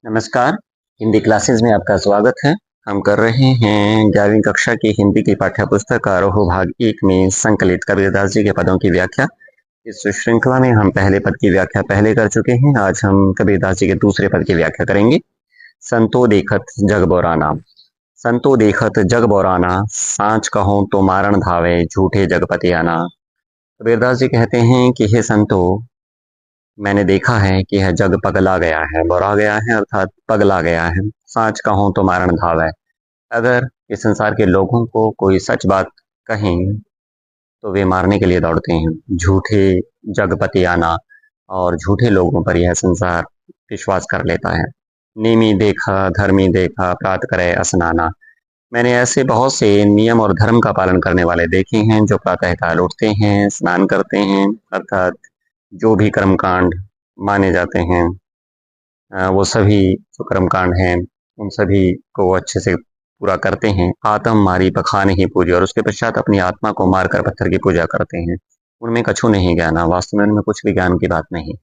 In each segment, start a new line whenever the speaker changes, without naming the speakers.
नमस्कार, हिंदी क्लासेस में आपका स्वागत है। हम कर रहे हैं 11वीं कक्षा की हिंदी की पाठ्यपुस्तक आरोह भाग 1 में संकलित कबीरदास जी के पदों की व्याख्या। इस श्रृंखला में हम पहले पद की व्याख्या पहले कर चुके हैं। आज हम कबीरदास जी के दूसरे पद की व्याख्या करेंगे। संतो देखत जग बौराना। संतो देखत जग बौराना, सांच कहूं तो मारण धावे झूठे जगपति आना। कबीरदास जी कहते हैं कि हे संतो, मैंने देखा है कि यह जग पगला गया है, बौरा गया है अर्थात पगला गया है। साच कहूं तो मारण धावै। अगर इस संसार के लोगों को कोई सच बात कहें तो वे मारने के लिए दौड़ते हैं। झूठे जगपति आना, और झूठे लोगों पर यह संसार विश्वास कर लेता है। नेमी देखा धर्मी देखा प्रात करे स्नाना। मैंने ऐसे बहुत से नियम और धर्म का पालन करने वाले देखे हैं जो प्रातःकाल उठते हैं, स्नान करते हैं, अर्थात जो भी कर्मकांड माने जाते हैं, वो सभी जो कर्मकांड हैं उन सभी को वो अच्छे से पूरा करते हैं। आत्म मारी पखाने ही पूजे, और उसके पश्चात अपनी आत्मा को मारकर पत्थर की पूजा करते हैं। उनमें कछु नहीं ज्ञाना, वास्तव में उनमें कुछ भी ज्ञान की बात नहीं।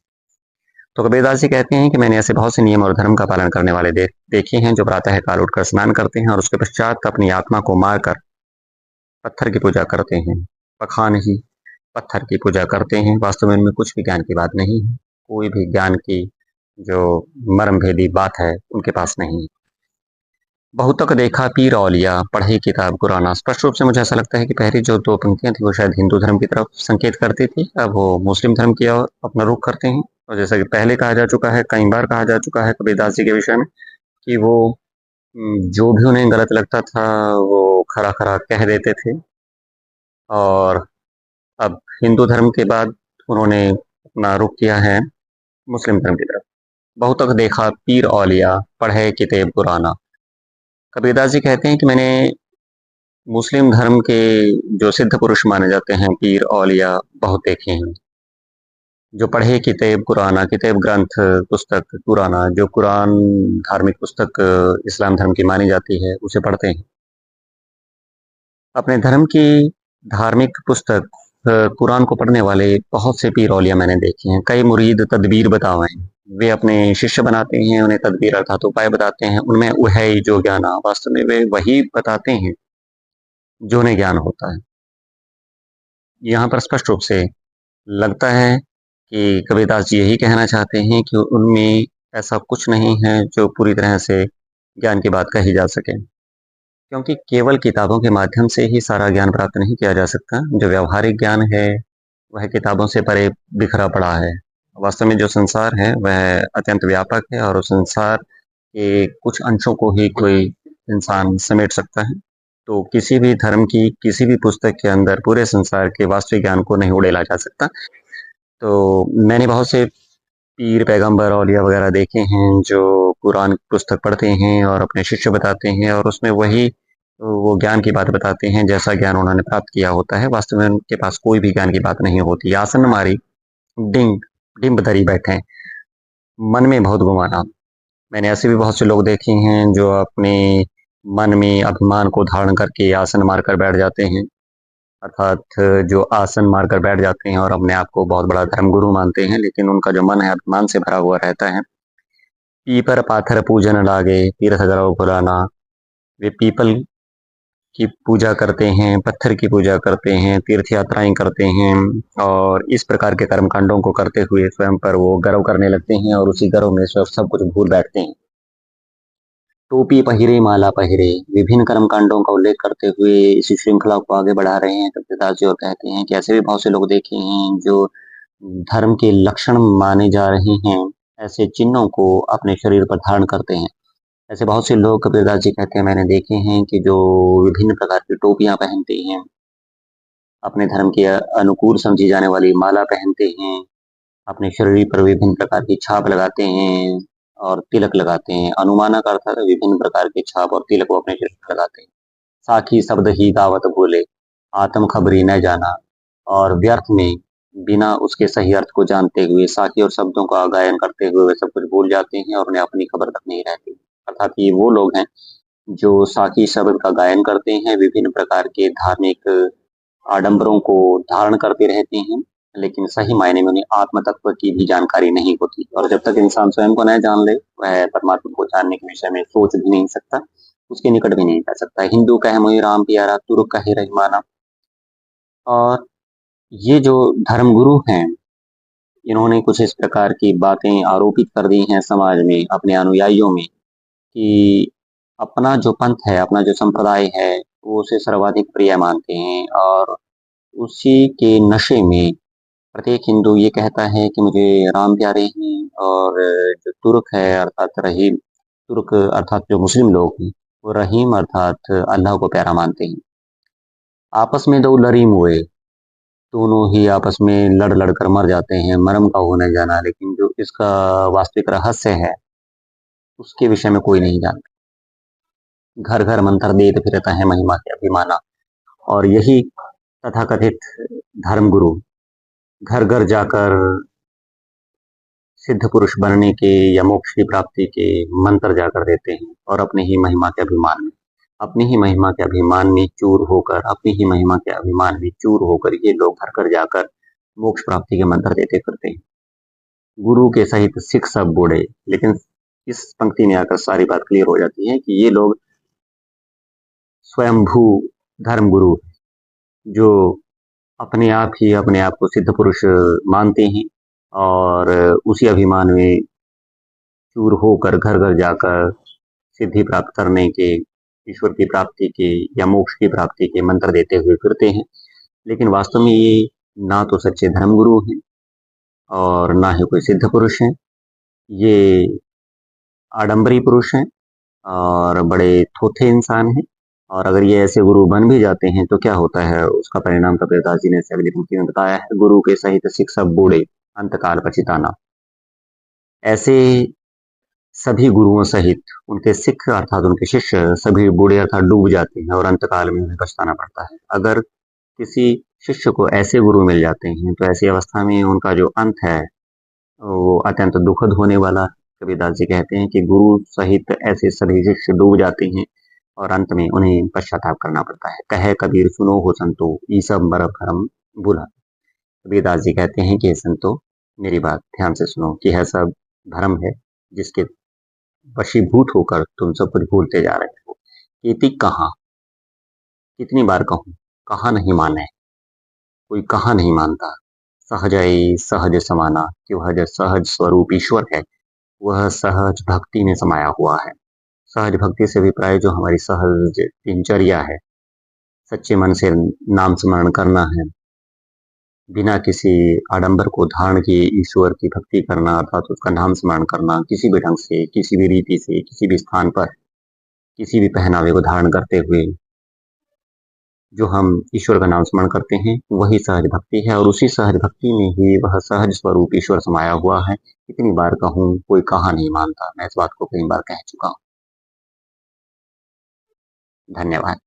तो कबीरदास जी कहते हैं कि मैंने ऐसे बहुत से नियम और धर्म का पालन करने वाले देखे हैं जो प्रातः काल उठकर स्नान करते हैं और उसके पश्चात अपनी आत्मा को मारकर पत्थर की पूजा करते हैं। पखान ही पत्थर की पूजा करते हैं, वास्तव में इनमें कुछ भी ज्ञान की बात नहीं है। कोई भी ज्ञान की जो मर्म भेदी बात है उनके पास नहीं है। बहुतक देखा पीर औलिया पढ़े किताब कुराना। स्पष्ट रूप से मुझे ऐसा लगता है कि पहली जो दो पंक्तियां थी वो शायद हिंदू धर्म की तरफ संकेत करती थी, अब वो मुस्लिम धर्म की ओर अपना रुख करते हैं। और जैसा कि पहले कहा जा चुका है, कई बार कहा जा चुका है कबीरदास जी के विषय में, कि वो जो भी उन्हें गलत लगता था वो खरा खरा कह देते थे। और अब हिंदू धर्म के बाद उन्होंने अपना रुख किया है मुस्लिम धर्म की तरफ। बहुतक देखा पीर औलिया पढ़े किताब कुराना। कबीरदास जी कहते हैं कि मैंने मुस्लिम धर्म के जो सिद्ध पुरुष माने जाते हैं, पीर औलिया, बहुत देखे हैं जो पढ़े किताब कुराना, किताब ग्रंथ पुस्तक कुराना, जो कुरान धार्मिक पुस्तक इस्लाम धर्म की मानी जाती है, उसे पढ़ते हैं। अपने धर्म की धार्मिक पुस्तक कुरान को पढ़ने वाले बहुत से पीर औलिया मैंने देखे हैं। कई मुरीद तदबीर बतावे, वे अपने शिष्य बनाते हैं, उन्हें तदबीर अर्थात उपाय बताते हैं। उनमें वह जो ज्ञान, वास्तव में वे वही बताते हैं जो उन्हें ज्ञान होता है। यहाँ पर स्पष्ट रूप से लगता है कि कबीरदास जी यही कहना चाहते हैं कि उनमें ऐसा कुछ नहीं है जो पूरी तरह से ज्ञान की बात कही जा सके, क्योंकि केवल किताबों के माध्यम से ही सारा ज्ञान प्राप्त नहीं किया जा सकता। जो व्यावहारिक ज्ञान है वह किताबों से परे बिखरा पड़ा है। वास्तव में जो संसार है वह अत्यंत व्यापक है और उस संसार के कुछ अंशों को ही कोई इंसान समेट सकता है। तो किसी भी धर्म की किसी भी पुस्तक के अंदर पूरे संसार के वास्तविक ज्ञान को नहीं उड़ेला जा सकता। तो मैंने बहुत से पीर पैगंबर औलिया वगैरह देखे हैं जो कुरान की पुस्तक पढ़ते हैं और अपने शिष्य बताते हैं, और उसमें वही वो ज्ञान की बात बताते हैं जैसा ज्ञान उन्होंने प्राप्त किया होता है। वास्तव में उनके पास कोई भी ज्ञान की बात नहीं होती। आसन मारी डिंग डिम्ब धरी बैठे, मन में बहुत गुमाना। मैंने ऐसे भी बहुत से लोग देखे हैं जो अपने मन में अभिमान को धारण करके आसन मारकर बैठ जाते हैं, अर्थात जो आसन मारकर बैठ जाते हैं और अपने आप को बहुत बड़ा धर्मगुरु मानते हैं, लेकिन उनका जो मन है अभिमान से भरा हुआ रहता है। पीपर पाथर पूजन लागे तीर्थ गरव पुराना। वे पीपल की पूजा करते हैं, पत्थर की पूजा करते हैं, तीर्थ यात्राएं करते हैं, और इस प्रकार के कर्मकांडों को करते हुए स्वयं पर वो गर्व करने लगते हैं और उसी गर्व में सब कुछ भूल बैठते हैं। टोपी पहिरे माला पहिरे, विभिन्न कर्मकांडों का उल्लेख करते हुए इसी श्रृंखला को आगे बढ़ा रहे हैं कबीरदास जी, और कहते हैं कि ऐसे भी बहुत से लोग देखे हैं जो धर्म के लक्षण माने जा रहे हैं, ऐसे चिन्हों को अपने शरीर पर धारण करते हैं। ऐसे बहुत से लोग कबीरदास जी कहते हैं मैंने देखे हैं कि जो विभिन्न प्रकार की टोपियां पहनते हैं, अपने धर्म के अनुकूल समझी जाने वाली माला पहनते हैं, अपने शरीर पर विभिन्न प्रकार की छाप लगाते हैं और तिलक लगाते हैं। अनुमाना का अर्थ है विभिन्न प्रकार के छाप और तिलक वो अपने शरीर पर लगाते हैं। साखी शब्द ही दावत बोले, आत्म खबरी न जाना, और व्यर्थ में बिना उसके सही अर्थ को जानते हुए साखी और शब्दों का गायन करते हुए वे सब कुछ भूल जाते हैं और उन्हें अपनी खबर तक नहीं रहती। अर्थात ये वो लोग हैं जो साखी शब्द का गायन करते हैं, विभिन्न प्रकार के धार्मिक आडंबरों को धारण करते रहते हैं, लेकिन सही मायने में उन्हें आत्म तत्व की भी जानकारी नहीं होती और जब तक इंसान स्वयं को न जान ले, वह परमात्मा को जानने के विषय में सोच भी नहीं सकता, उसके निकट भी नहीं जा सकता। हिंदू कहे मोहि राम प्यारा, तुर्क कहे रहीमाना। और ये जो धर्मगुरु हैं, इन्होंने कुछ इस प्रकार की बातें आरोपित कर दी हैं समाज में अपने अनुयायियों में कि अपना जो पंथ है, अपना जो संप्रदाय है, वो उसे सर्वाधिक प्रिय मानते हैं और उसी के नशे में प्रत्येक हिंदू ये कहता है कि मुझे राम प्यारे हैं और जो तुर्क है अर्थात रहीम, तुर्क अर्थात जो मुस्लिम लोग हैं, वो रहीम अर्थात अल्लाह को प्यारा मानते हैं। आपस में दो लरीम हुए, दोनों ही आपस में लड़ लड़ कर मर जाते हैं, मरम का होने जाना, लेकिन जो इसका वास्तविक रहस्य है, उसके विषय में कोई नहीं जानता। घर घर मंत्र देत फिरता है महिमा के अभिमाना। और यही तथाकथित धर्मगुरु घर घर जाकर सिद्ध पुरुष बनने के या मोक्ष की प्राप्ति के मंत्र जाकर देते हैं और अपनी ही महिमा के अभिमान में, अपनी ही महिमा के अभिमान में चूर होकर, अपनी ही महिमा के अभिमान में चूर होकर ये लोग घर घर जाकर मोक्ष प्राप्ति के मंत्र देते फिरते हैं। गुरु के सहित सिख सब बूढ़े। लेकिन इस पंक्ति में आकर सारी बात क्लियर हो जाती है कि ये लोग स्वयंभू धर्मगुरु जो अपने आप को सिद्ध पुरुष मानते हैं और उसी अभिमान में चूर होकर घर घर जाकर सिद्धि प्राप्त करने के, ईश्वर की प्राप्ति के या मोक्ष की प्राप्ति के मंत्र देते हुए फिरते हैं। लेकिन वास्तव में ये ना तो सच्चे धर्मगुरु हैं और ना ही कोई सिद्ध पुरुष हैं। ये आडंबरी पुरुष हैं और बड़े थोथे इंसान हैं। और अगर ये ऐसे गुरु बन भी जाते हैं तो क्या होता है, उसका परिणाम कबीरदास जी ने अगली पंक्ति में बताया है, गुरु के सहित सिख सब बूढ़े अंतकाल पछिताना। ऐसे सभी गुरुओं सहित उनके सिख अर्थात उनके शिष्य सभी बूढ़े अर्थात डूब जाते हैं और अंतकाल में उन्हें पछताना पड़ता है। अगर किसी शिष्य को ऐसे गुरु मिल जाते हैं तो ऐसी अवस्था में उनका जो अंत है वो अत्यंत दुखद होने वाला है। कबीरदास जी कहते हैं कि गुरु सहित ऐसे सभी शिष्य डूब जाते हैं और अंत में उन्हें पश्चाताप करना पड़ता है। कहे कबीर सुनो हो संतो, ये सब बड़ भरम भूला। कबीरदास जी कहते हैं कि संतो मेरी बात ध्यान से सुनो कि यह सब भ्रम है जिसके वशीभूत होकर तुम सब कुछ भूलते जा रहे हो। इति कहाँ, कितनी बार कहूँ, कहाँ नहीं माने, कोई कहाँ नहीं मानता। सहजई सहज समाना, कि वह जो सहज स्वरूप ईश्वर है वह सहज भक्ति में समाया हुआ है। सहज भक्ति से अभिप्राय जो हमारी सहज दिनचर्या है, सच्चे मन से नाम स्मरण करना है, बिना किसी आडंबर को धारण किए ईश्वर की भक्ति करना अर्थात उसका नाम स्मरण करना, किसी भी ढंग से, किसी भी रीति से, किसी भी स्थान पर, किसी भी पहनावे को धारण करते हुए जो हम ईश्वर का नाम स्मरण करते हैं वही सहज भक्ति है और उसी सहज भक्ति में ही वह सहज स्वरूप ईश्वर समाया हुआ है। कितनी बार कहूँ, कोई कहा नहीं मानता। मैं इस बात को कई बार कह चुका हूँ। धन्यवाद।